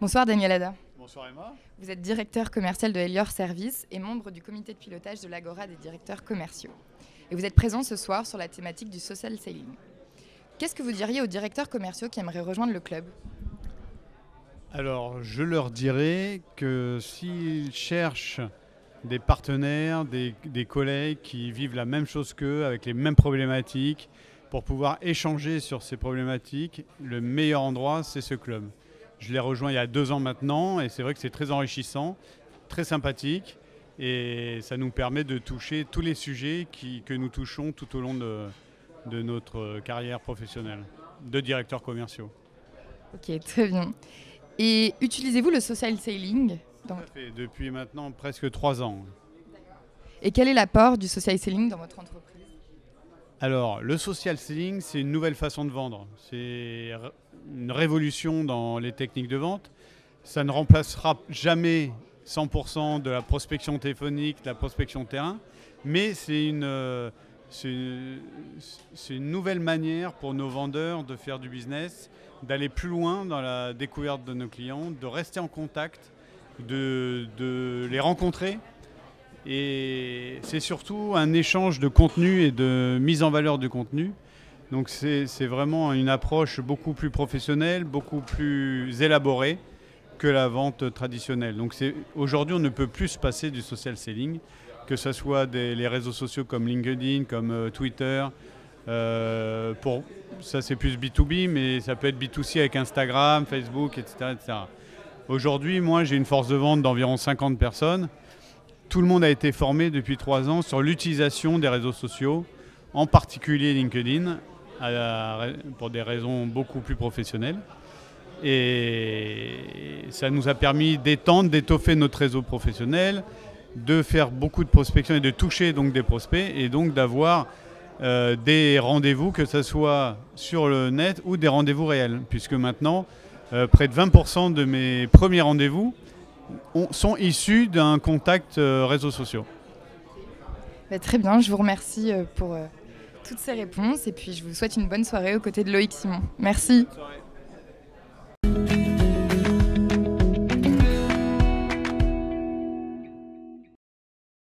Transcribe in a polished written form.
Bonsoir Daniel Ada. Bonsoir Emma. Vous êtes directeur commercial de Elior Service et membre du comité de pilotage de l'Agora des directeurs commerciaux. Et vous êtes présent ce soir sur la thématique du social selling. Qu'est-ce que vous diriez aux directeurs commerciaux qui aimeraient rejoindre le club ? Alors, je leur dirais que s'ils cherchent des partenaires, des collègues qui vivent la même chose qu'eux, avec les mêmes problématiques, pour pouvoir échanger sur ces problématiques, le meilleur endroit, c'est ce club. Je l'ai rejoint il y a 2 ans maintenant et c'est vrai que c'est très enrichissant, très sympathique et ça nous permet de toucher tous les sujets que nous touchons tout au long de notre carrière professionnelle de directeurs commerciaux. Ok, très bien. Et utilisez-vous le social selling Tout à fait, depuis maintenant presque 3 ans. Et quel est l'apport du social selling dans votre entreprise ? Alors, le social selling, c'est une nouvelle façon de vendre. C'est une révolution dans les techniques de vente. Ça ne remplacera jamais 100% de la prospection téléphonique, de la prospection terrain, mais c'est une nouvelle manière pour nos vendeurs de faire du business, d'aller plus loin dans la découverte de nos clients, de rester en contact, de les rencontrer. Et c'est surtout un échange de contenu et de mise en valeur du contenu. Donc c'est vraiment une approche beaucoup plus professionnelle, beaucoup plus élaborée que la vente traditionnelle. Donc aujourd'hui, on ne peut plus se passer du social selling, que ce soit les réseaux sociaux comme LinkedIn, comme Twitter. Ça, c'est plus B2B, mais ça peut être B2C avec Instagram, Facebook, etc. etc. Aujourd'hui, moi, j'ai une force de vente d'environ 50 personnes. Tout le monde a été formé depuis 3 ans sur l'utilisation des réseaux sociaux, en particulier LinkedIn, pour des raisons beaucoup plus professionnelles. Et ça nous a permis d'étendre, d'étoffer notre réseau professionnel, de faire beaucoup de prospection et de toucher donc des prospects et donc d'avoir des rendez-vous, que ce soit sur le net ou des rendez-vous réels. Puisque maintenant, près de 20% de mes premiers rendez-vous sont issus d'un contact réseaux sociaux. Très bien, je vous remercie pour toutes ces réponses et puis je vous souhaite une bonne soirée aux côtés de Loïc Simon. Merci. Bonne soirée.